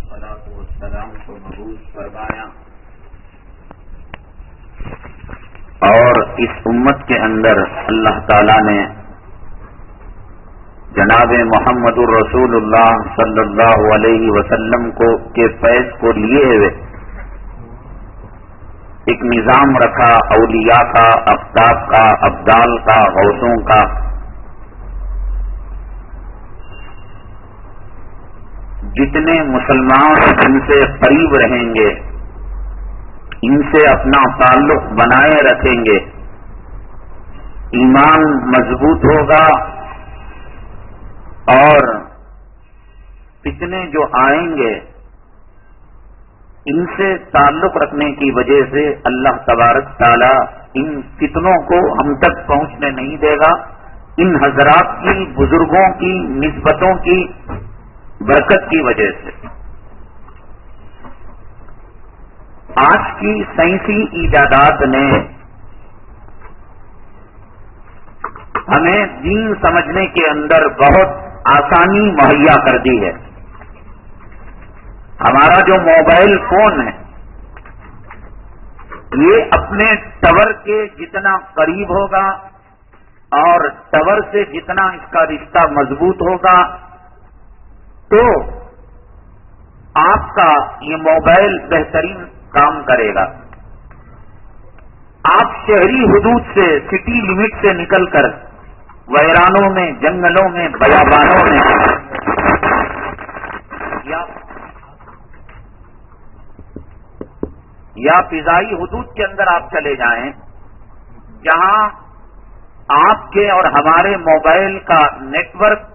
والصلاة والسلام کو مبعوث فرمایا اور اس امت کے اندر اللہ تعالی نے جناب محمد الرسول اللہ صلی اللہ علیہ وسلم کو کے فیض کو لیے ہوئے ایک نظام رکھا، اولیاء کا، اقطاب کا، ابدال کا، غوثوں کا۔ جتنے مسلمان ان سے قریب رہیں گے، ان سے اپنا تعلق بنائے رکھیں گے، ایمان مضبوط ہوگا اور فتنے جو آئیں گے ان سے تعلق رکھنے کی وجہ سے اللہ تبارک تعالی ان فتنوں کو ہم تک پہنچنے نہیں دے گا۔ ان حضرات کی، بزرگوں کی نسبتوں کی برکت کی وجہ سے آج کی سائنسی ایجادات نے ہمیں دین سمجھنے کے اندر بہت آسانی مہیا کر دی ہے۔ ہمارا جو موبائل فون ہے یہ اپنے ٹاور کے جتنا قریب ہوگا اور ٹاور سے جتنا اس کا رشتہ مضبوط ہوگا تو آپ کا یہ موبائل بہترین کام کرے گا۔ آپ شہری حدود سے، سٹی لمٹ سے نکل کر ویرانوں میں، جنگلوں میں، بیابانوں میں یا فضائی حدود کے اندر آپ چلے جائیں، جہاں آپ کے اور ہمارے موبائل کا نیٹ ورک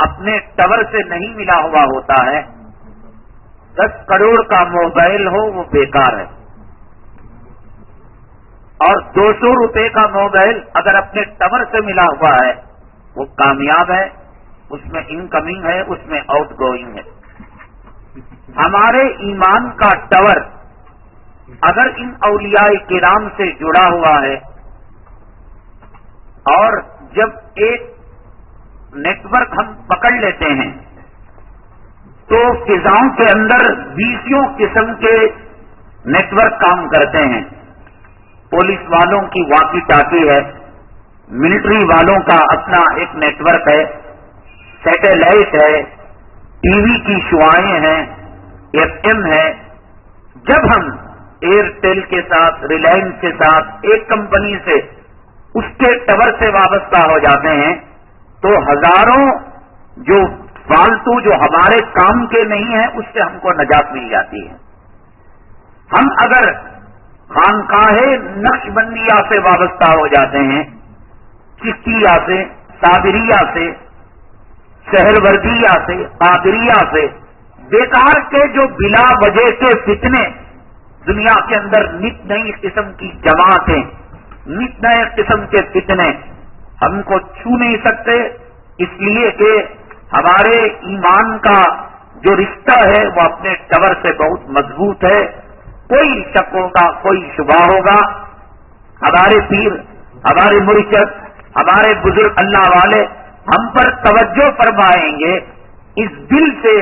اپنے ٹاور سے نہیں ملا ہوا ہوتا ہے، 10 کروڑ کا موبائل ہو وہ بیکار ہے، اور 200 روپے کا موبائل اگر اپنے ٹاور سے ملا ہوا ہے وہ کامیاب ہے، اس میں انکمنگ ہے، اس میں آؤٹ گوئنگ ہے۔ ہمارے ایمان کا ٹاور اگر ان اولیاء کرام سے جڑا ہوا ہے اور جب ایک نیٹ ورک ہم پکڑ لیتے ہیں تو فضاؤں کے اندر 20 قسم کے نیٹ ورک کام کرتے ہیں۔ پولیس والوں کی واقی ٹاکی ہے، ملٹری والوں کا اپنا ایک نیٹ ورک ہے، سیٹلائٹ ہے، ٹی وی کی شعاعیں ہیں، FM ہے۔ جب ہم ایئرٹیل کے ساتھ، ریلائنس کے ساتھ ایک کمپنی سے اس کے ٹاور سے وابستہ ہو جاتے ہیں تو ہزاروں جو فالتو جو ہمارے کام کے نہیں ہیں اس سے ہم کو نجات مل جاتی ہے۔ ہم اگر خانقاہ نقش بندیہ سے وابستہ ہو جاتے ہیں، چشتیہ سے، صابریہ سے، سہروردیہ سے، قادریہ سے، بیکار کے جو بلا وجہ کے فتنے دنیا کے اندر نت نئی قسم کی جماعتیں، نت نئے قسم کے فتنے ہم کو چھو نہیں سکتے، اس لیے کہ ہمارے ایمان کا جو رشتہ ہے وہ اپنے ٹاور سے بہت مضبوط ہے۔ کوئی شک ہوگا، کوئی شبہ ہوگا، ہمارے پیر، ہمارے مرشد، ہمارے بزرگ اللہ والے ہم پر توجہ فرمائیں گے، اس دل سے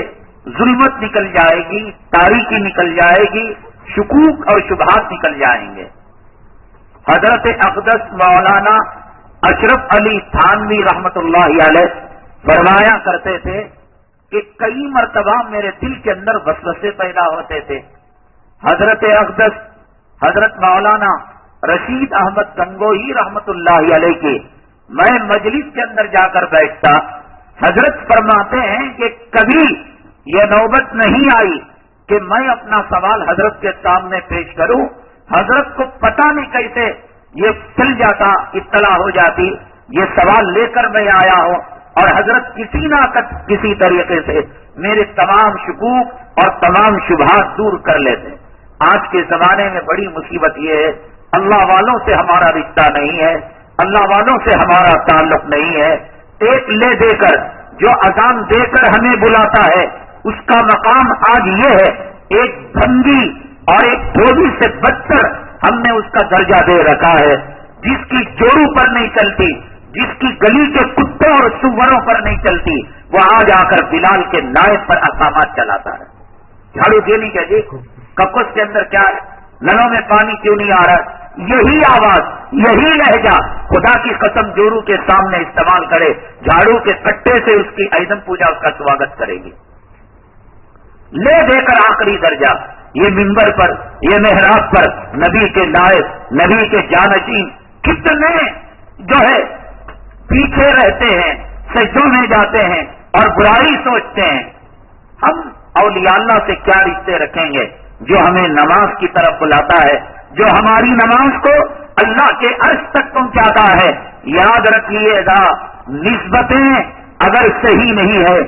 ظلمت نکل جائے گی، تاریکی نکل جائے گی، شکوک اور شبہات نکل جائیں گے۔ حضرت اقدس مولانا اشرف علی تھانوی رحمت اللہ علیہ فرمایا کرتے تھے کہ کئی مرتبہ میرے دل کے اندر وسوسے پیدا ہوتے تھے۔ حضرت اقدس حضرت مولانا رشید احمد گنگوہی رحمت اللہ علیہ کی میں مجلس کے اندر جا کر بیٹھتا، حضرت فرماتے ہیں کہ کبھی یہ نوبت نہیں آئی کہ میں اپنا سوال حضرت کے سامنے پیش کروں، حضرت کو پتہ نہیں کیسے یہ چل جاتا، اطلاع ہو جاتی، یہ سوال لے کر میں آیا ہوں، اور حضرت کسی نہ کسی طریقے سے میرے تمام شکوک اور تمام شبہات دور کر لیتے۔ آج کے زمانے میں بڑی مصیبت یہ ہے، اللہ والوں سے ہمارا رشتہ نہیں ہے، اللہ والوں سے ہمارا تعلق نہیں ہے۔ ایک لے دے کر جو اذان دے کر ہمیں بلاتا ہے اس کا مقام آج یہ ہے، ایک بھنگی اور ایک دھوبی سے بدتر ہم نے اس کا درجہ دے رکھا ہے، جس کی جوڑوں پر نہیں چلتی، جس کی گلی کے کتوں اور سوروں پر نہیں چلتی، وہ آج آ کر بلال کے نائب پر احکامات چلاتا ہے۔ جھاڑو دے نہیں کہ دیکھو ککس کے اندر کیا ہے, نلوں میں پانی کیوں نہیں آ رہا. یہی آواز, یہی لہجہ خدا کی قسم جورو کے سامنے استعمال کرے, جھاڑو کے کٹے سے اس کی ایدم پوجا اس کا سواگت کرے گی. لے دے کر آخری درجہ یہ منبر پر, یہ محراب پر نبی کے نائب, نبی کے جانشین کتنے جو ہے پیچھے رہتے ہیں, سجدوں میں جاتے ہیں اور برائی سوچتے ہیں. ہم اولیاء اللہ سے کیا رشتے رکھیں گے جو ہمیں نماز کی طرف بلاتا ہے, جو ہماری نماز کو اللہ کے عرش تک پہنچاتا ہے. یاد رکھیے گا نسبتیں اگر صحیح نہیں ہے,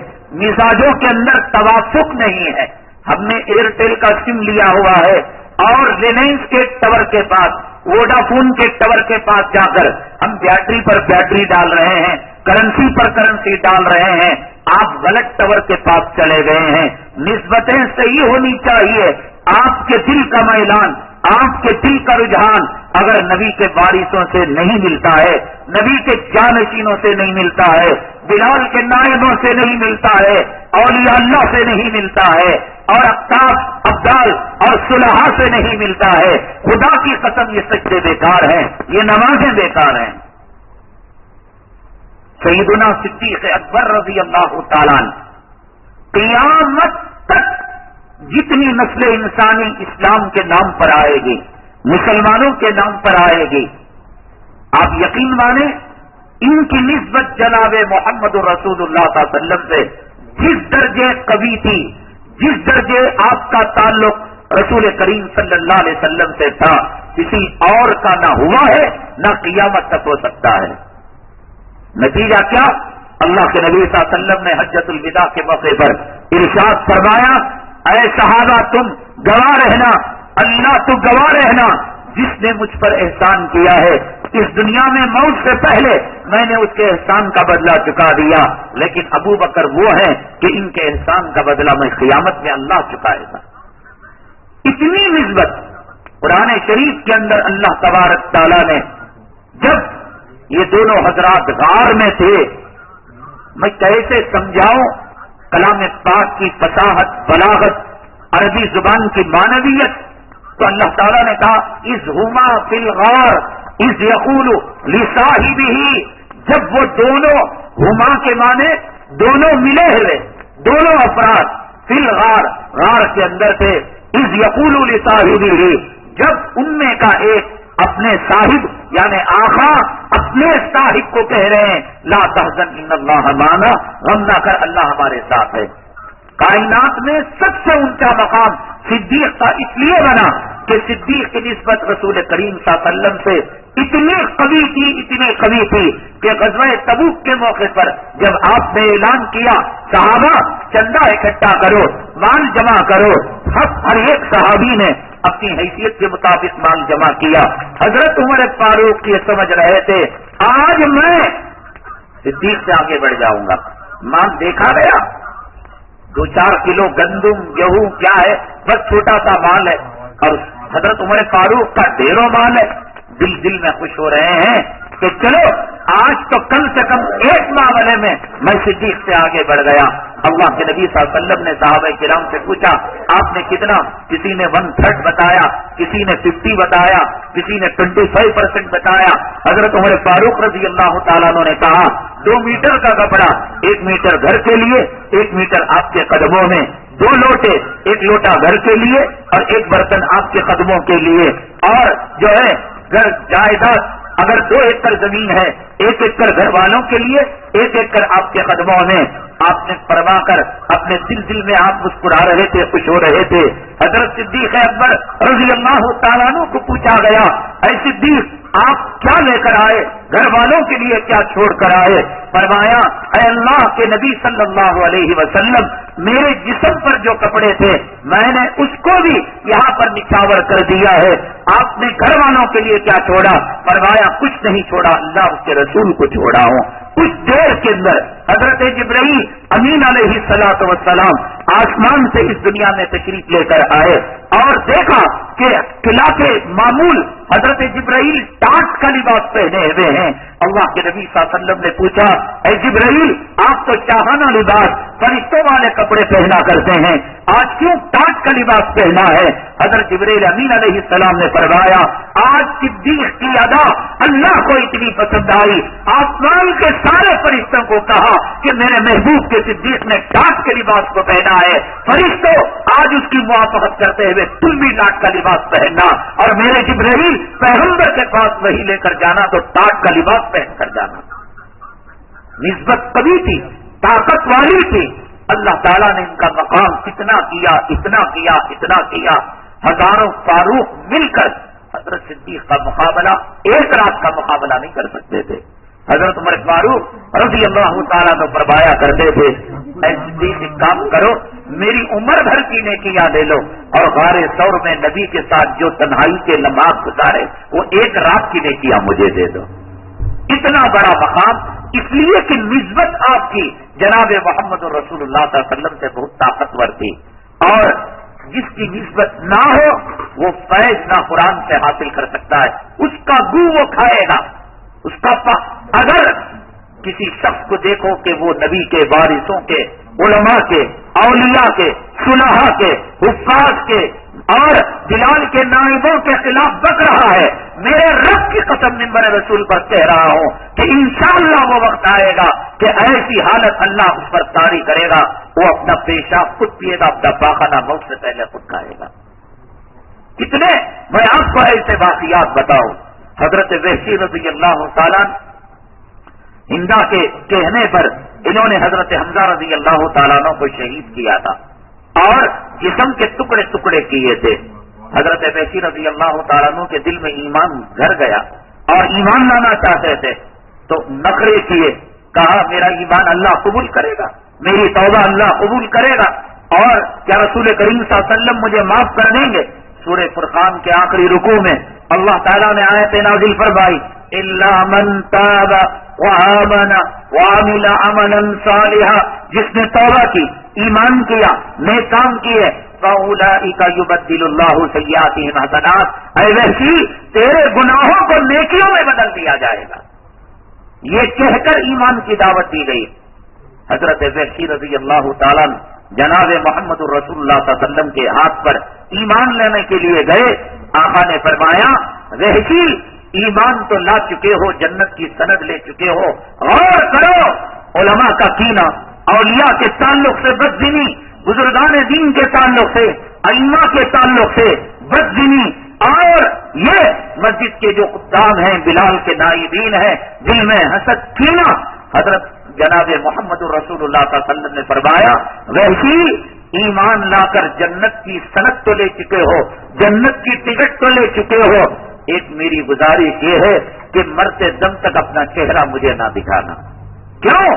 مزاجوں کے اندر توافق نہیں ہے. ہم نے ایئرٹیل کا سم لیا ہوا ہے اور ریلائنس کے ٹاور کے پاس, ووڈافون کے ٹاور کے پاس جا کر ہم بیٹری پر بیٹری ڈال رہے ہیں, کرنسی پر کرنسی ڈال رہے ہیں. آپ غلط ٹاور کے پاس چلے گئے ہیں. نسبتیں صحیح ہونی چاہیے. آپ کے دل کا میلان, آپ کے دل کا رجحان اگر نبی کے وارثوں سے نہیں ملتا ہے, نبی کے جانشینوں سے نہیں ملتا ہے, بلال کے نائبوں سے نہیں ملتا ہے, اولیاء اللہ سے نہیں ملتا ہے, اور اقطاب, ابدال اور صلحاء سے نہیں ملتا ہے, خدا کی قسم یہ سجدے بیکار ہیں, یہ نمازیں بیکار ہیں. سیدنا صدیق اکبر رضی اللہ تعالیٰ قیامت تک جتنی نسل انسانی اسلام کے نام پر آئے گی, مسلمانوں کے نام پر آئے گی, آپ یقین مانیں ان کی نسبت جناب محمد رسول اللہ صلی اللہ علیہ وسلم سے جس درجے قوی تھی, جس درجے آپ کا تعلق رسول کریم صلی اللہ علیہ وسلم سے تھا, کسی اور کا نہ ہوا ہے نہ قیامت تک ہو سکتا ہے. نتیجہ کیا؟ اللہ کے نبی صلی اللہ علیہ وسلم نے حجۃ الوداع کے موقع پر ارشاد فرمایا, اے صحابہ تم گواہ رہنا, اللہ تو گواہ رہنا, جس نے مجھ پر احسان کیا ہے اس دنیا میں موت سے پہلے میں نے اس کے احسان کا بدلہ چکا دیا, لیکن ابو بکر وہ ہیں کہ ان کے احسان کا بدلہ میں قیامت میں اللہ چکائے گا. اتنی نسبت قرآن شریف کے اندر اللہ تبارک تعالیٰ نے, جب یہ دونوں حضرات غار میں تھے, میں کیسے سمجھاؤں کلام پاک کی فصاحت, بلاغت, عربی زبان کی معنویت. تو اللہ تعالیٰ نے کہا اذ ہما فی الغار اذ یقول لصاحبہ, جب وہ دونوں, ہما کے معنی دونوں ملے ہوئے, دونوں افراد فی الغار, غار کے اندر تھے, اذ یقول لصاحبہ, جب ان میں کا ایک اپنے صاحب یعنی آقا اپنے صاحب کو کہہ رہے ہیں لا تحزن ان اللہ معنا, غم نہ کر اللہ ہمارے ساتھ ہے. کائنات میں سب سے اونچا مقام صدیق کا اس لیے بنا کہ صدیق کی نسبت رسول کریم صلی اللہ علیہ وسلم سے اتنی قوی تھی, اتنی قوی تھی کہ غزوہ تبوک کے موقع پر جب آپ نے اعلان کیا صحابہ چندہ اکٹھا کرو, مال جمع کرو, ہر ایک صحابی نے اپنی حیثیت کے مطابق مال جمع کیا. حضرت عمر فاروق یہ سمجھ رہے تھے آج میں صدیق سے آگے بڑھ جاؤں گا. مال دیکھا گیا 2-4 کلو گندم, گیہوں, کیا ہے, بس چھوٹا سا مال ہے, اور حضرت عمر فاروق کا ڈھیروں مال ہے. دل میں خوش ہو رہے ہیں کہ چلو آج تو کم سے کم ایک معاملے میں میں صدیق سے آگے بڑھ گیا. اللہ کے نبی صلی اللہ علیہ وسلم نے صحابہ کرام سے پوچھا آپ نے کتنا, کسی نے 1/3 بتایا, کسی نے 50 بتایا, کسی نے 25% بتایا. حضرت عمر فاروق رضی اللہ تعالیٰ نے کہا 2 میٹر کا کپڑا, 1 میٹر گھر کے لیے, 1 میٹر آپ کے قدموں میں, 2 لوٹے, 1 لوٹا گھر کے لیے اور 1 برتن آپ کے قدموں کے لیے, اور جو ہے گھر جائیداد اگر 2 ایکڑ زمین ہے 1 ایکڑ گھر والوں کے لیے, 1 ایکڑ آپ کے قدموں میں. آپ نے فرما کر اپنے دل میں آپ مسکرا رہے تھے, خوش ہو رہے تھے. حضرت صدیق اکبر رضی اللہ تعالیٰ عنہ کو پوچھا گیا اے صدیق آپ کیا لے کر آئے, گھر والوں کے لیے کیا چھوڑ کر آئے؟ فرمایا اے اللہ کے نبی صلی اللہ علیہ وسلم میرے جسم پر جو کپڑے تھے میں نے اس کو بھی یہاں پر نچھاور کر دیا ہے. آپ نے گھر والوں کے لیے کیا چھوڑا؟ فرمایا کچھ نہیں چھوڑا, اللہ اس کے رسول کو چھوڑا ہوں. کچھ دیر کے اندر حضرت جبرائیل امین علیہ الصلوۃ والسلام آسمان سے اس دنیا میں تشریف لے کر آئے اور دیکھا کہ خلاف معمول حضرت جبرائیل ٹاٹ کا لباس پہنے ہوئے ہیں. اللہ کے نبی صلی اللہ علیہ وسلم نے پوچھا اے جبرائیل آپ تو شاہانہ لباس فرشتوں والے کپڑے پہنا کرتے ہیں, آج کیوں ٹاٹ کا لباس پہنا ہے؟ حضرت جبرائیل امین علیہ السلام نے فرمایا آج صدیق کی ادا اللہ کو اتنی پسند آئی, آسمان کے سارے فرشتوں کو کہا کہ میرے محبوب کے صدیق نے ٹاٹ کے لباس کو پہنا ہے, فرشتوں آج اس کی موافقت کرتے ہوئے تم بھی ٹاٹ کا لباس پہننا, اور میرے جبرائیل پیغمبر کے پاس وہی لے کر جانا تو ٹاٹ کا لباس پہن کر جانا. نسبت کبھی تھی, طاقت والی تھی. اللہ تعالیٰ نے ان کا مقام اتنا کیا اتنا کیا اتنا کیا, ہزاروں فاروق مل کر حضرت صدیق کا مقابلہ ایک رات کا مقابلہ نہیں کر سکتے تھے. حضرت عمر فاروق رضی اللہ تعالیٰ کو فرمایا کرتے تھے اے صدیق ایک کام کرو, میری عمر بھر کی نیکیاں لے لو اور غار ثور میں نبی کے ساتھ جو تنہائی کے لمحات گزارے وہ ایک رات کی نیکیاں مجھے دے دو. اتنا بڑا مقام اس لیے کہ نسبت آپ کی جناب محمد رسول اللہ صلی اللہ علیہ وسلم سے بہت طاقتور تھی, اور جس کی نسبت نہ ہو وہ فیض نہ قرآن سے حاصل کر سکتا ہے, اس کا گو وہ کھائے گا. اس کا اگر کسی شخص کو دیکھو کہ وہ نبی کے وارثوں کے, علماء کے, اولیاء کے, صلحاء کے, حفاظ کے اور بلال کے نائبوں کے خلاف بک رہا ہے, میرے رب کی قسم منبر رسول پر کہہ رہا ہوں کہ انشاءاللہ وہ وقت آئے گا کہ ایسی حالت اللہ اس پر طاری کرے گا, وہ اپنا پیشاب خود پیے گا, اپنا پاخانہ موت سے پہلے خود کھائے گا. کتنے میں آپ کو ایسے واقعات بتاؤں. حضرت وحشی رضی اللہ تعالیٰ ہندا کے کہنے پر انہوں نے حضرت حمزہ رضی اللہ تعالیٰ کو شہید کیا تھا اور جسم کے ٹکڑے ٹکڑے کیے تھے. حضرت وحشی رضی اللہ تعالیٰ کے دل میں ایمان گھر گیا اور ایمان لانا چاہتے تھے تو نخرے کیے, کہا میرا ایمان اللہ قبول کرے گا, میری توبہ اللہ قبول کرے گا, اور کیا رسول کریم صلی اللہ علیہ وسلم مجھے معاف کر دیں گے. سورہ فرقان کے آخری رکوع میں اللہ تعالیٰ نے آیت نازل فرمائی الا من تاب وآمن وعمل عملا صالحا, جس نے توبہ کی, ایمان کیا, نیک کام کیے, فاولئک یبدل اللہ سیئاتہم حسنات, اے وحشی تیرے گناہوں کو نیکیوں میں بدل دیا جائے گا. یہ کہہ کر ایمان کی دعوت دی گئی. حضرت وحشی رضی اللہ تعالیٰ جناب محمد الرسول اللہ صلی اللہ علیہ وسلم کے ہاتھ پر ایمان لینے کے لیے گئے. آقا نے فرمایا وحشی ایمان تو لا چکے ہو, جنت کی سند لے چکے ہو, غور کرو علماء کا کینہ, اولیاء کے تعلق سے بدزنی, بزرگان دین کے تعلق سے, ائمہ کے تعلق سے بدزنی, اور یہ مسجد کے جو خدام ہیں, بلال کے نائبین ہیں, دل میں حسد کینہ. حضرت جناب محمد الرسول اللہ صلی اللہ علیہ وسلم نے فرمایا وحشی ایمان لا کر جنت کی سند تو لے چکے ہو, جنت کی ٹکٹ تو لے چکے ہو, ایک میری گزارش یہ ہے کہ مرتے دم تک اپنا چہرہ مجھے نہ دکھانا. کیوں؟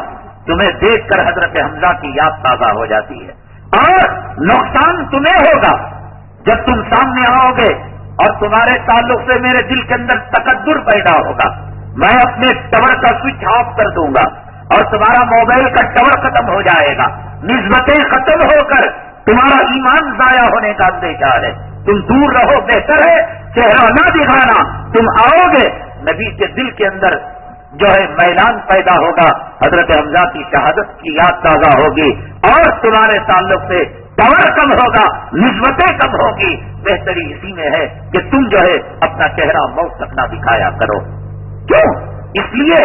تمہیں دیکھ کر حضرت حمزہ کی یاد تازہ ہو جاتی ہے, اور نقصان تمہیں ہوگا جب تم سامنے آؤ گے اور تمہارے تعلق سے میرے دل کے اندر تکدر پیدا ہوگا. میں اپنے ٹاور کا سوئچ آف کر دوں گا اور تمہارا موبائل کا ٹاور ختم ہو جائے گا, نسبتیں ختم ہو کر تمہارا ایمان ضائع ہونے کا اندیشہ ہے. تم دور رہو, بہتر ہے چہرہ نہ دکھانا. تم آؤ گے نبی کے دل کے اندر جو ہے میلان پیدا ہوگا, حضرت حمزہ کی شہادت کی یاد تازہ ہوگی, اور تمہارے تعلق سے ٹاور کم ہوگا, نسبتیں کم ہوگی. بہتری اسی میں ہے کہ تم جو ہے اپنا چہرہ موت تک نہ دکھایا کرو. کیوں؟ اس لیے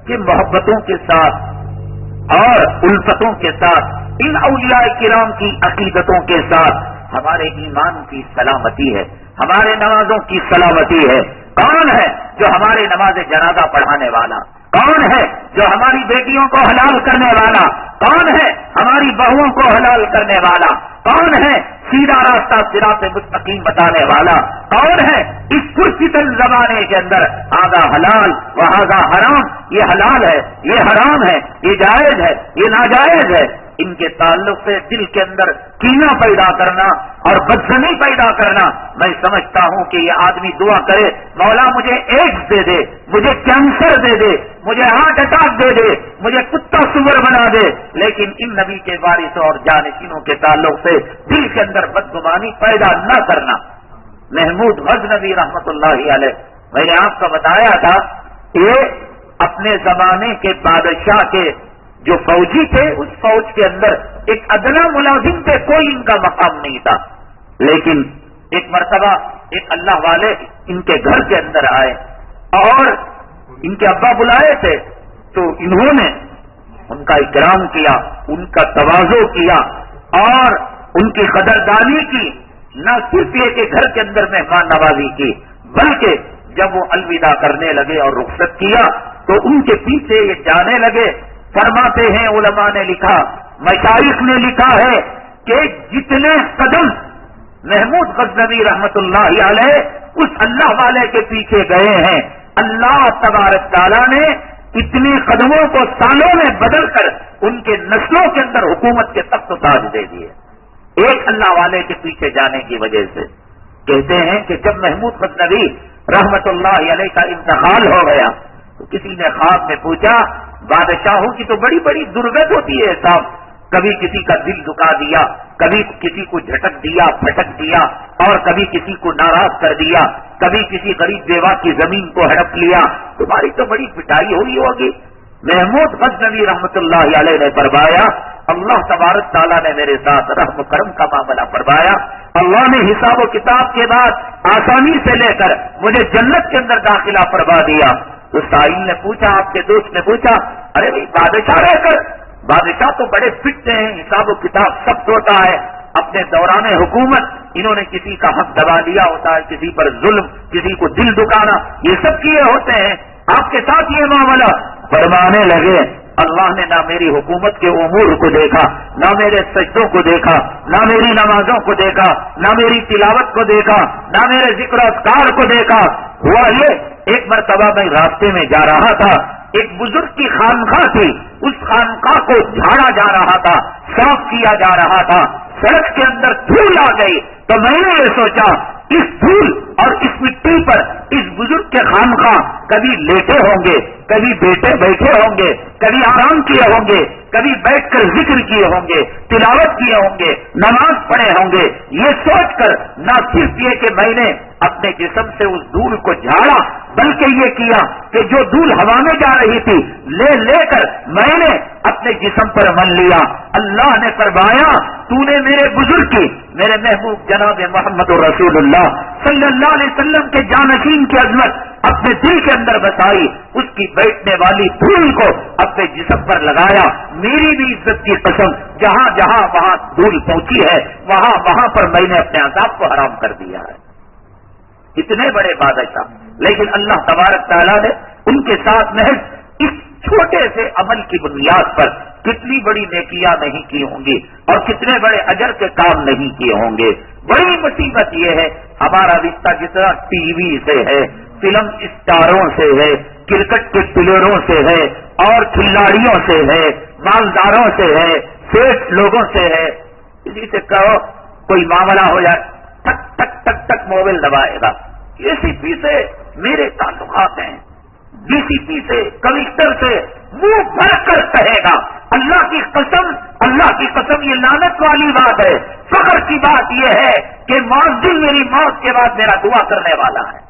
کہ محبتوں کے ساتھ اور الفتوں کے ساتھ, ان اولیاء کرام کی عقیدتوں کے ساتھ ہمارے ایمان کی سلامتی ہے, ہمارے نمازوں کی سلامتی ہے. کون ہے جو ہمارے نماز جنازہ پڑھانے والا؟ کون ہے جو ہماری بیٹیوں کو حلال کرنے والا؟ کون ہے ہماری بہوؤں کو حلال کرنے والا؟ کون ہے سیدھا راستہ صراط مستقیم بتانے والا؟ کون ہے اس پرفتن زمانے کے اندر آدھا حلال وہذا حرام, یہ حلال ہے, یہ حرام ہے, یہ جائز ہے, یہ ناجائز ہے, ان کے تعلق سے دل کے اندر کینہ پیدا کرنا اور بدزنی پیدا کرنا. میں سمجھتا ہوں کہ یہ آدمی دعا کرے مولا مجھے ایڈز دے دے, مجھے کینسر دے دے, مجھے ہارٹ اٹیک دے دے, مجھے کتا سور بنا دے, لیکن ان نبی کے وارثوں اور جانشینوں کے تعلق سے دل کے اندر بدگمانی پیدا نہ کرنا. محمود غزنوی رحمت اللہ علیہ، میں نے آپ کو بتایا تھا کہ اپنے زمانے کے بادشاہ کے جو فوجی تھے اس فوج کے اندر ایک ادنا ملازم تھے، کوئی ان کا مقام نہیں تھا، لیکن ایک مرتبہ ایک اللہ والے ان کے گھر کے اندر آئے اور ان کے ابا بلائے تھے، تو انہوں نے ان کا اکرام کیا، ان کا تواضع کیا اور ان کی قدردانی کی، نہ صرف یہ کہ گھر کے اندر مہمان نوازی کی، بلکہ جب وہ الوداع کرنے لگے اور رخصت کیا تو ان کے پیچھے یہ جانے لگے۔ فرماتے ہیں علماء نے لکھا، مشائخ نے لکھا ہے کہ جتنے قدم محمود غزنوی رحمت اللہ علیہ اس اللہ والے کے پیچھے گئے ہیں، اللہ تبارک تعالیٰ نے اتنے قدموں کو سالوں میں بدل کر ان کے نسلوں کے اندر حکومت کے تخت و تاج دے دیے، ایک اللہ والے کے پیچھے جانے کی وجہ سے۔ کہتے ہیں کہ جب محمود غزنوی رحمت اللہ علیہ کا انتقال ہو گیا تو کسی نے خواب میں پوچھا، بادشاہوں کی تو بڑی بڑی درگت ہوتی ہے صاحب، کبھی کسی کا دل دکھا دیا، کبھی کسی کو جھٹک دیا پھٹک دیا اور کبھی کسی کو ناراض کر دیا، کبھی کسی غریب بیوہ کی زمین کو ہڑپ لیا، تمہاری تو بڑی پٹائی ہوئی ہوگی۔ محمود غزنوی رحمت اللہ علیہ نے فرمایا، اللہ تبارک تعالیٰ نے میرے ساتھ رحم و کرم کا معاملہ فرمایا، اللہ نے حساب و کتاب کے بعد آسانی سے لے کر مجھے جنت کے اندر داخلہ فرما دیا۔ تو سائل نے پوچھا، آپ کے دوست نے پوچھا، ارے بھائی بادشاہ رہ کر، بادشاہ تو بڑے فٹ ہیں، حساب و کتاب سب ہوتا ہے، اپنے دوران حکومت انہوں نے کسی کا حق دبا دیا ہوتا ہے، کسی پر ظلم، کسی کو دل دکھانا، یہ سب کیے ہوتے ہیں، آپ کے ساتھ یہ معاملہ۔ فرمانے لگے، اللہ نے نہ میری حکومت کے امور کو دیکھا، نہ میرے سجدوں کو دیکھا، نہ میری نمازوں کو دیکھا، نہ میری تلاوت کو دیکھا، نہ میرے ذکر و اذکار کو دیکھا۔ ہوا یہ، ایک مرتبہ میں راستے میں جا رہا تھا، ایک بزرگ کی خانقاہ تھی، اس خانقاہ کو جھاڑا جا رہا تھا، صاف کیا جا رہا تھا، سڑک کے اندر دھول آ گئی تو میں نے یہ سوچا اس دھول اور اس مٹی پر اس بزرگ کے خانقاہ کبھی لیٹے ہوں گے، کبھی بیٹھے ہوں گے، کبھی آرام کیے ہوں گے، کبھی بیٹھ کر ذکر کیے ہوں گے، تلاوت کیے ہوں گے، نماز پڑھے ہوں گے۔ یہ سوچ کر نہ صرف یہ کہ میں نے اپنے جسم سے اس دھول کو جھاڑا، بلکہ یہ کیا کہ جو دھول ہوا میں جا رہی تھی لے کر میں نے اپنے جسم پر من لیا۔ اللہ نے فرمایا، تو نے میرے بزرگ کی، میرے محبوب جناب محمد رسول اللہ صلی اللہ علیہ وسلم کے جانشین کی عظمت اپنے دل کے اندر بسائی، اس کی بیٹھنے والی دھول کو اپنے جسم پر لگایا۔ میری بھی عزت کی قسم، جہاں جہاں وہاں دھول پہنچی ہے وہاں پر میں نے اپنے عذاب کو حرام کر دیا ہے۔ اتنے بڑے بادشاہ، لیکن اللہ تبارک تعالیٰ نے ان کے ساتھ محض اس چھوٹے سے عمل کی بنیاد پر کتنی بڑی نیکیاں نہیں کی ہوں گی اور کتنے بڑے اجر کے کام نہیں کیے ہوں گے۔ بڑی مصیبت یہ ہے، ہمارا رشتہ جتنا ٹی وی سے ہے، فلم اسٹاروں سے ہے، کرکٹ کے پلیئروں سے ہے اور کھلاڑیوں سے ہے، مالداروں سے ہے، سیٹ لوگوں سے ہے۔ کسی سے کہو کوئی معاملہ ہو جائے، ٹک ٹک ٹک ٹک موبائل دبائے گا۔ اے سی پی سے میرے تعلقات ہیں، ڈی سی پی سے، کلکٹر سے، منہ بھر کر کہے گا۔ اللہ کی قسم یہ لعنت والی بات ہے۔ فخر کی بات یہ ہے کہ مؤذن میری موت کے بعد میرا دعا کرنے والا ہے،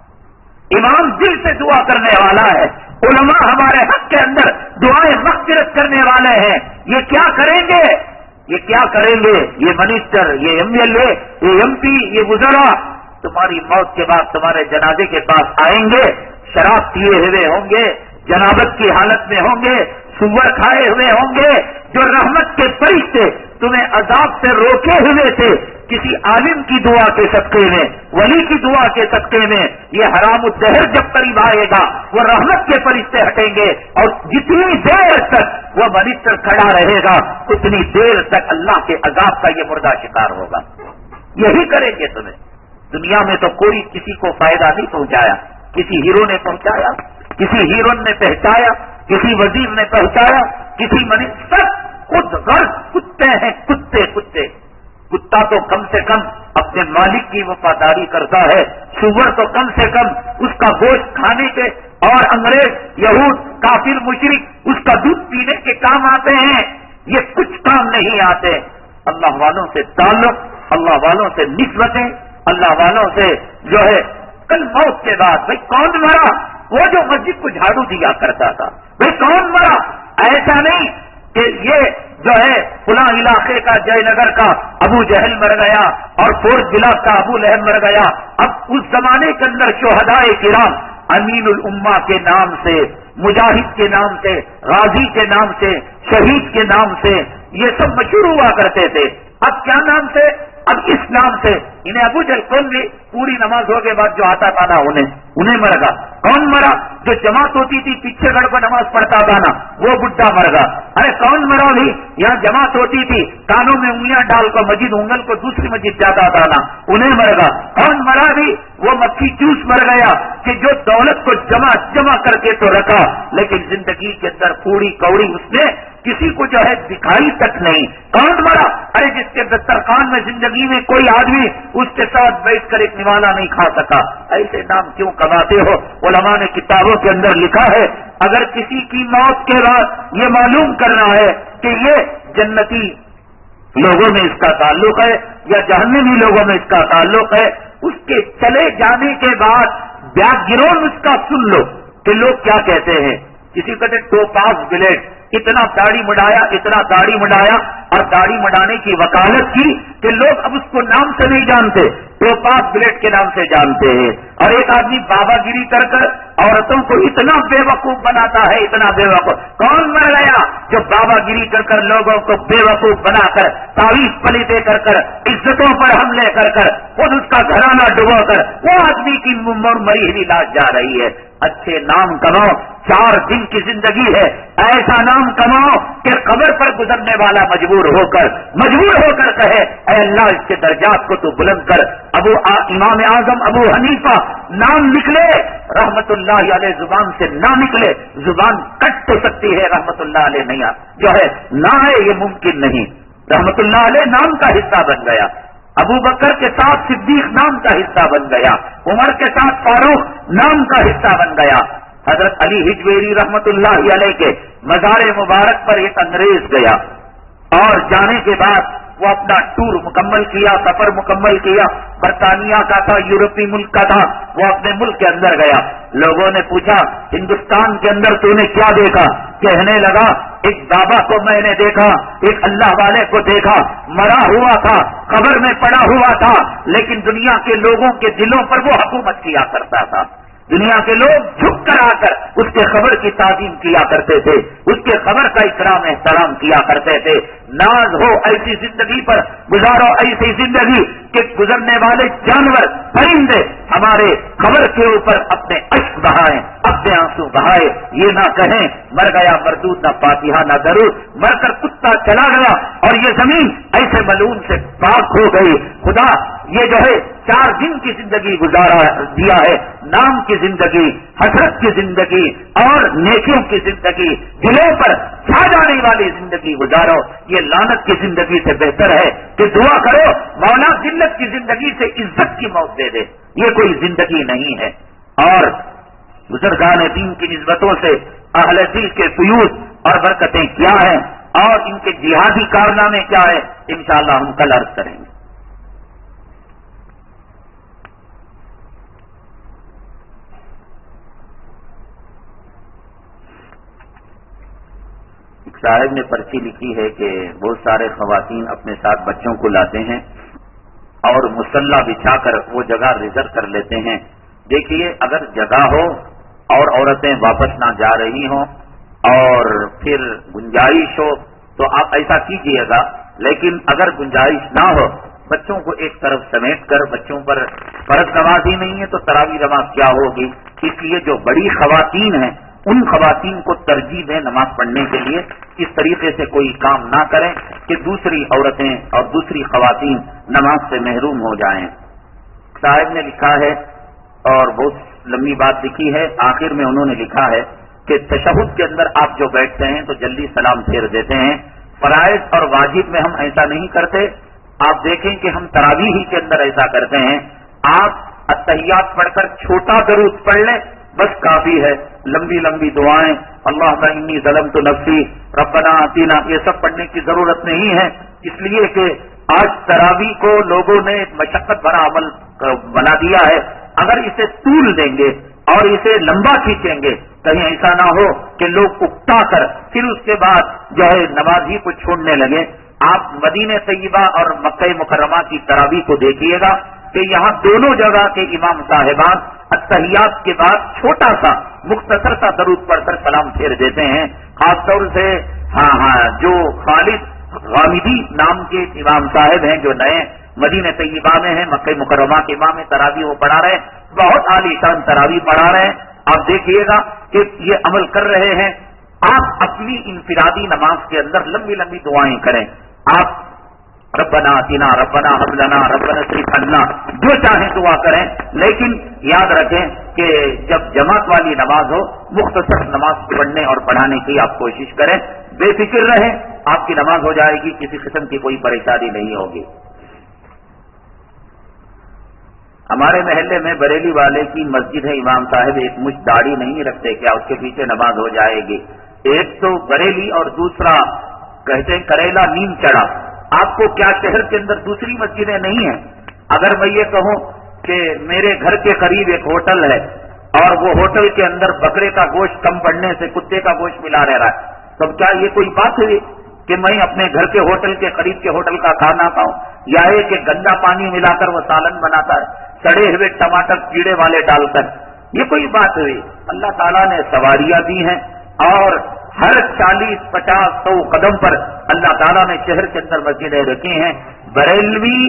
امام دل سے دعا کرنے والا ہے، علماء ہمارے حق کے اندر دعائیں مغفرت کرنے والے ہیں۔ یہ کیا کریں گے؟ یہ منسٹر، یہ ایم ایل اے، یہ ایم پی، یہ وزراء تمہاری موت کے بعد تمہارے جنازے کے پاس آئیں گے، شراب پیے ہوئے ہوں گے، جنابت کی حالت میں ہوں گے، سور کھائے ہوئے ہوں گے۔ جو رحمت کے فرشتے تمہیں عذاب سے روکے ہوئے تھے، کسی عالم کی دعا کے صدقے میں، ولی کی دعا کے صدقے میں، یہ حرام الدہر جب قریب آئے گا وہ رحمت کے فرشتے ہٹیں گے اور جتنی دیر تک وہ منسٹر کھڑا رہے گا اتنی دیر تک اللہ کے عذاب کا یہ مردہ شکار ہوگا۔ یہی کریں گے تمہیں۔ دنیا میں تو کوئی کسی کو فائدہ نہیں پہنچایا، کسی ہیرو نے پہنچایا، کسی ہیروئن نے پہنچایا، کسی وزیر نے پہنچایا، کسی منسٹر، خود غرض کتے ہیں، کتے۔ کتا تو کم سے کم اپنے مالک کی وفاداری کرتا ہے، سور تو کم سے کم اس کا گوشت کھانے کے، اور انگریز، یہود، کافر، مشرک اس کا دودھ پینے کے کام آتے ہیں، یہ کچھ کام نہیں آتے۔ اللہ والوں سے تعلق، اللہ والوں سے نسبتیں، اللہ والوں سے جو ہے کل موت کے بعد بھائی کون مرا؟ وہ جو مسجد کو جھاڑو دیا کرتا تھا، بھائی کون مرا؟ ایسا نہیں کہ یہ جو ہے فلاں علاقے کا جے نگر کا ابو جہل مر گیا اور فورت ضلع کا ابو لہب مر گیا. اب اس زمانے کے اندر شہدائے کرام امین الامہ کے نام سے، مجاہد کے نام سے، غازی کے نام سے، شہید کے نام سے یہ سب مشہور ہوا کرتے تھے. اب کیا نام سے؟ اب اس نام سے انہیں ابو جہل کون بھی پوری نماز ہو کے بعد جو آتا تھا نا انہیں مر گا. کون مرا؟ جو جماعت ہوتی تھی پیچھے گڑھ کو نماز پڑھتا تھا نا وہ بڈھا مر گا. ارے کون مرا بھی؟ یہاں جماعت ہوتی تھی کانوں میں انگلیاں ڈال کو مسجد انگل کو دوسری مسجد جاتا تھا نا انہیں مر گا. کون مرا بھی؟ وہ مکھی چوس مر گیا کہ جو دولت کو جمع کر کے تو رکھا لیکن زندگی کے اندر پوری کوڑی اس نے کسی کو جو ہے دکھائی تک نہیں. کون مرا؟ ارے جس کے دسترخوان میں زندگی میں کوئی آدمی اس کے ساتھ بیٹھ کر ایک نوالا نہیں کھا سکا. ایسے نام کیوں کماتے ہو؟ علماء نے کتابوں کے اندر لکھا ہے اگر کسی کی موت کے بعد یہ معلوم کرنا ہے کہ یہ جنتی لوگوں میں اس کا تعلق ہے یا جہنمی لوگوں میں اس کا تعلق ہے، اس کے چلے جانے کے بعد بیک گراؤنڈ اس کا سن لو کہ لوگ کیا کہتے ہیں. کسی کہتے ٹوپاز بلیڈ، اتنا داڑھی مڈایا اور داڑھی مڈانے کی وکالت کی کہ لوگ اب اس کو نام سے نہیں جانتے، ٹوپاز بلیڈ کے نام سے جانتے ہیں. اور ایک آدمی بابا گیری کر عورتوں کو اتنا بے وقوف بناتا ہے، اتنا بے وقوف. کون مر گیا؟ جو بابا گیری کر لوگوں کو بے وقوف بنا کر تعویذ پلیتے کر عزتوں پر حملے کر خود اس کا گھرانہ ڈبو کر وہ آدمی کی مری ہوئی لاش جا رہی ہے. اچھے نام کماؤ، 4 دن کی زندگی ہے، ایسا نام کماؤ کہ قبر پر گزرنے والا مجبور ہو کر کہے اے اللہ اس کے درجات کو تو بلند کر. امام اعظم ابو حنیفہ نام نکلے رحمت اللہ علیہ زبان سے نہ نکلے، زبان کٹ تو سکتی ہے، رحمت اللہ علیہ نہیں جو ہے نہ ہے یہ ممکن نہیں. رحمت اللہ علیہ نام کا حصہ بن گیا، ابو بکر کے ساتھ صدیق نام کا حصہ بن گیا، عمر کے ساتھ فاروق نام کا حصہ بن گیا. حضرت علی ہجویری رحمت اللہ علیہ کے مزار مبارک پر ایک انگریز گیا اور جانے کے بعد وہ اپنا ٹور مکمل کیا، سفر مکمل کیا. برطانیہ کا تھا، یورپی ملک کا تھا، وہ اپنے ملک کے اندر گیا. لوگوں نے پوچھا ہندوستان کے اندر تو نے کیا دیکھا؟ کہنے لگا ایک بابا کو میں نے دیکھا، ایک اللہ والے کو دیکھا، مرا ہوا تھا، قبر میں پڑا ہوا تھا، لیکن دنیا کے لوگوں کے دلوں پر وہ حکومت کیا کرتا تھا. دنیا کے لوگ جھک کر آ کر اس کے قبر کی تعظیم کیا کرتے تھے، اس کے قبر کا اکرام احترام کیا کرتے تھے. ناز ہو ایسی زندگی پر، گزارو ایسی زندگی کہ گزرنے والے جانور پرندے ہمارے قبر کے اوپر اپنے اشک بہائیں، اپنے آنسو بہائے. یہ نہ کہیں مر گیا مردود، نہ فاتحہ نہ درود، مر کر کتا چلا گیا اور یہ زمین ایسے ملعون سے پاک ہو گئی. خدا یہ جو ہے 4 دن کی زندگی گزارا دیا ہے، نام کی زندگی، حسرت کی زندگی اور نیکیوں کی زندگی، دلوں پر چھا جانے والی زندگی گزارو. یہ لعنت کی زندگی سے بہتر ہے کہ دعا کرو مولا ذلت کی زندگی سے عزت کی موت دے دے. یہ کوئی زندگی نہیں ہے. اور بزرگان دین کی نسبتوں سے اہل دل کے فیوز اور برکتیں کیا ہیں اور ان کے جہادی کارنامے کیا ہے، انشاءاللہ ہم کل عرض کریں گے. صاحب نے پرچی لکھی ہے کہ بہت سارے خواتین اپنے ساتھ بچوں کو لاتے ہیں اور مسلح بچھا کر وہ جگہ ریزرو کر لیتے ہیں. دیکھیے اگر جگہ ہو اور عورتیں واپس نہ جا رہی ہوں اور پھر گنجائش ہو تو آپ ایسا کیجئے گا، لیکن اگر گنجائش نہ ہو بچوں کو ایک طرف سمیٹ کر، بچوں پر فرض نماز ہی نہیں ہے تو تراویح نماز کیا ہوگی. اس لیے جو بڑی خواتین ہیں ان خواتین کو ترجیح دیں نماز پڑھنے کے لیے. اس طریقے سے کوئی کام نہ کریں کہ دوسری عورتیں اور دوسری خواتین نماز سے محروم ہو جائیں. صاحب نے لکھا ہے اور بہت لمبی بات لکھی ہے، آخر میں انہوں نے لکھا ہے کہ تشہد کے اندر آپ جو بیٹھتے ہیں تو جلدی سلام پھیر دیتے ہیں. فرائض اور واجب میں ہم ایسا نہیں کرتے. آپ دیکھیں کہ ہم تراویح ہی کے اندر ایسا کرتے ہیں. آپ التحیات پڑھ کر چھوٹا درود پڑھ لیں، بس کافی ہے. لمبی لمبی دعائیں اللہم انی ظلمت نفسی ربنا آتینا یہ سب پڑھنے کی ضرورت نہیں ہے، اس لیے کہ آج تراویح کو لوگوں نے ایک مشقت بھرا عمل بنا دیا ہے. اگر اسے طول دیں گے اور اسے لمبا کھینچیں گے کہیں ایسا نہ ہو کہ لوگ اکتا کر پھر اس کے بعد جو ہے نماز ہی کو چھوڑنے لگے. آپ مدینہ طیبہ اور مکہ مکرمہ کی تراویح کو دیکھیے گا کہ یہاں دونوں جگہ کے امام صاحبان التحیات کے بعد چھوٹا سا مختصر سا درود پڑھ کر سلام پھیر دیتے ہیں. خاص طور سے جو خالد غامدی نام کے امام صاحب ہیں جو نئے مدینہ طیبہ میں ہیں، مکہ مکرمہ کے امام تراویح وہ پڑھا رہے ہیں، بہت عالی شان تراویح پڑھا رہے ہیں. آپ دیکھیے گا کہ یہ عمل کر رہے ہیں. آپ اپنی انفرادی نماز کے اندر لمبی لمبی دعائیں کریں. آپ ربنا آتینا ربنا حب لنا ربنا اصرف عنا جو چاہیں دعا کریں، لیکن یاد رکھیں کہ جب جماعت والی نماز ہو مختصر نماز پڑھنے اور پڑھانے کی آپ کوشش کریں. بے فکر رہیں، آپ کی نماز ہو جائے گی، کسی قسم کی کوئی پریشانی نہیں ہوگی. ہمارے محلے میں بریلی والے کی مسجد ہے، امام صاحب ایک مجھ داڑھی نہیں رکھتے، کیا اس کے پیچھے نماز ہو جائے گی؟ ایک تو بریلی اور دوسرا کہتے ہیں کریلا نیم چڑھا. آپ کو کیا شہر کے اندر دوسری مسجدیں نہیں ہیں؟ اگر میں یہ کہوں کہ میرے گھر کے قریب ایک ہوٹل ہے اور وہ ہوٹل کے اندر بکرے کا گوشت کم پڑنے سے کتے کا گوشت ملا رہ رہا ہے، تو کیا یہ کوئی بات ہوئی کہ میں اپنے گھر کے ہوٹل کے قریب کے ہوٹل کا کھانا کھاؤں؟ یا یہ کہ گندا پانی ملا کر وہ سالن بناتا ہے سڑے ہوئے ٹماٹر کیڑے والے ڈال کر؟ یہ کوئی بات ہوئی؟ اللہ تعالیٰ نے سواریاں دی ہیں اور ہر 40-50-100 قدم پر اللہ تعالیٰ نے شہر کے اندر مسجدیں رکھی ہیں. بریلوی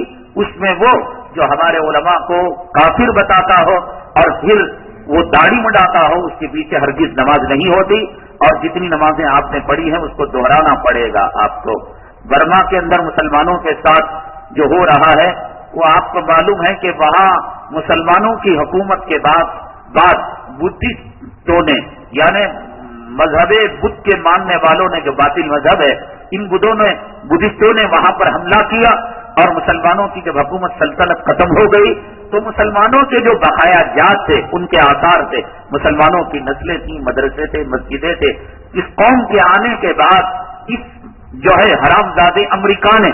اس میں وہ جو ہمارے علماء کو کافر بتاتا ہو اور پھر وہ داڑھی مڈاتا ہو، اس کے پیچھے ہرگز نماز نہیں ہوتی. اور جتنی نمازیں آپ نے پڑھی ہیں اس کو دہرانا پڑے گا آپ کو. برما کے اندر مسلمانوں کے ساتھ جو ہو رہا ہے وہ آپ کو معلوم ہے کہ وہاں مسلمانوں کی حکومت کے بعد بدھسٹوں نے یعنی مذہب بدھ کے ماننے والوں نے جو باطل مذہب ہے ان بدھسٹوں نے وہاں پر حملہ کیا اور مسلمانوں کی جب حکومت سلطنت ختم ہو گئی تو مسلمانوں کے جو بقایا جات تھے ان کے آثار تھے، مسلمانوں کی نسلیں تھیں، مدرسے تھے، مسجدیں تھے. اس قوم کے آنے کے بعد اس جو ہے حرامزادے امریکہ نے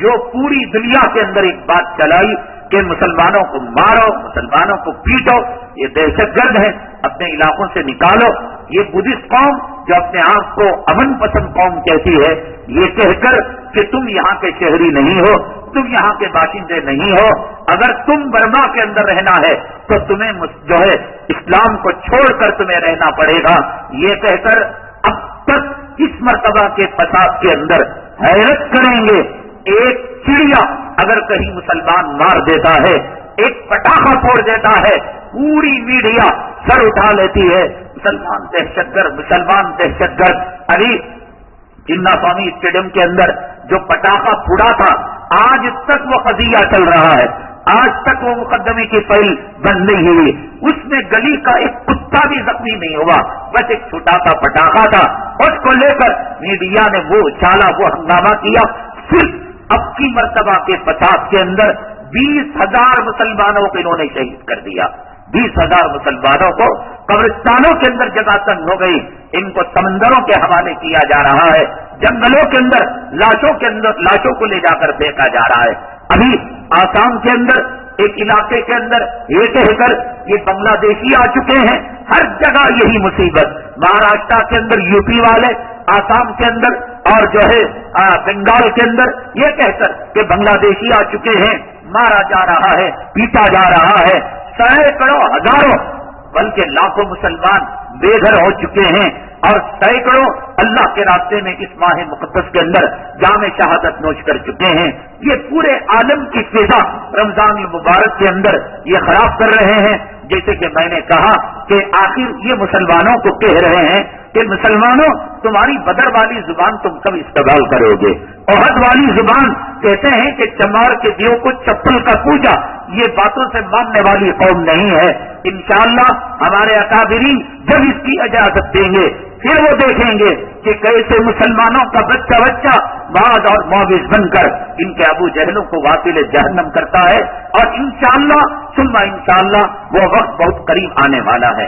جو پوری دنیا کے اندر ایک بات چلائی کہ مسلمانوں کو مارو، مسلمانوں کو پیٹو، یہ دہشت گرد ہیں، اپنے علاقوں سے نکالو. یہ بدھسٹ قوم جو اپنے آپ کو امن پسند قوم کہتی ہے، یہ کہہ کر کہ تم یہاں کے شہری نہیں ہو، تم یہاں کے باشندے نہیں ہو، اگر تم برما کے اندر رہنا ہے تو تمہیں جو ہے اسلام کو چھوڑ کر تمہیں رہنا پڑے گا. یہ کہہ کر اب تک اس مرتبہ کے فساد کے اندر حیرت کریں گے. ایک چڑیا اگر کہیں مسلمان مار دیتا ہے، ایک پٹاخہ پھوڑ دیتا ہے، پوری میڈیا سر اٹھا لیتی ہے، مسلمان دہشت گرد، مسلمان دہشت گرد. ابھی چنا سوامی اسٹیڈیم کے اندر جو پٹاخہ پھوڑا تھا آج تک وہ قضیہ چل رہا ہے، آج تک وہ مقدمے کی فائل بند نہیں ہوئی. اس میں گلی کا ایک کتا بھی زخمی نہیں ہوا، بس ایک چھوٹا سا پٹاخہ تھا. اس کو لے کر میڈیا نے وہ اچھالا، وہ ہنگامہ کیا. صرف اب کی مرتبہ کے فساد کے اندر 20,000 مسلمانوں کو انہوں نے شہید کر دیا. 20,000 مسلمانوں کو قبرستانوں کے اندر جگہ تنگ ہو گئی، ان کو سمندروں کے حوالے کیا جا رہا ہے، جنگلوں کے اندر لاشوں کو لے جا کر پھینکا جا رہا ہے. ابھی آسام کے اندر ایک علاقے کے اندر یہ کہہ کر یہ بنگلہ دیشی آ چکے ہیں، ہر جگہ یہی مصیبت. مہاراشٹر کے اندر یو پی والے، آسام کے اندر اور جو ہے بنگال کے اندر یہ کہہ کر کہ بنگلہ دیشی آ چکے ہیں، مارا جا رہا ہے، پیٹا جا رہا ہے. سینکڑوں ہزاروں بلکہ لاکھوں مسلمان بے گھر ہو چکے ہیں اور سینکڑوں اللہ کے راستے میں اس ماہ مقدس کے اندر جام شہادت نوش کر چکے ہیں. یہ پورے عالم کی فضا رمضان المبارک کے اندر یہ خراب کر رہے ہیں. جیسے کہ میں نے کہا کہ آخر یہ مسلمانوں کو کہہ رہے ہیں کہ مسلمانوں تمہاری بدر والی زبان تم کب استعمال کرو گے؟ احد والی زبان کہتے ہیں کہ چمار کے دیو کو چپل کا پوجا، یہ باتوں سے ماننے والی قوم نہیں ہے. انشاءاللہ ہمارے اکابرین جب اس کی اجازت دیں گے پھر وہ دیکھیں گے کہ کیسے مسلمانوں کا بچہ بعد اور معوض بن کر ان کے ابو جہلوں کو واصل جہنم کرتا ہے. اور انشاءاللہ ثم انشاءاللہ وہ وقت بہت قریب آنے والا ہے.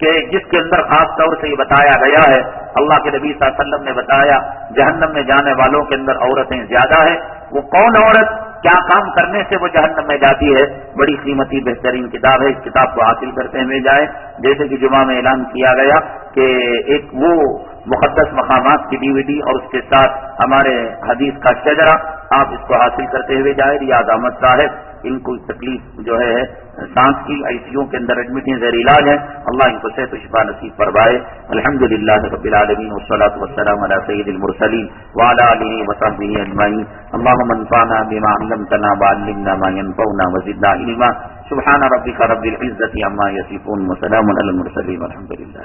کہ جس کے اندر خاص طور سے یہ بتایا گیا ہے، اللہ کے نبی صلی اللہ علیہ وسلم نے بتایا جہنم میں جانے والوں کے اندر عورتیں زیادہ ہیں. وہ کون عورت، کیا کام کرنے سے وہ جہنم میں جاتی ہے؟ بڑی قیمتی بہترین کتاب ہے. اس کتاب کو حاصل کرتے ہوئے جائیں. جیسے کہ جمعہ میں اعلان کیا گیا کہ ایک وہ مقدس مقامات کی DVD اور اس کے ساتھ ہمارے حدیث کا شجرہ، آپ اس کو حاصل کرتے ہوئے جائیں. ریاض احمد صاحب، ان کو تکلیف جو ہے سانس کی ICU کے اندر ایڈمٹ ہیں، زیر علاج ہے. اللہ ان کو صحت و شفا نصیب فرمائے. الحمدللہ رب العالمین والصلاة والسلام علی سید المرسلین وعلی آلہ وصحبہ اجمعین. اللهم انفعنا بما علمتنا وعلمنا ما ينفعنا وزدنا علما. سبحان ربک رب العزة عما یصفون وسلام علی المرسلین والحمدللہ.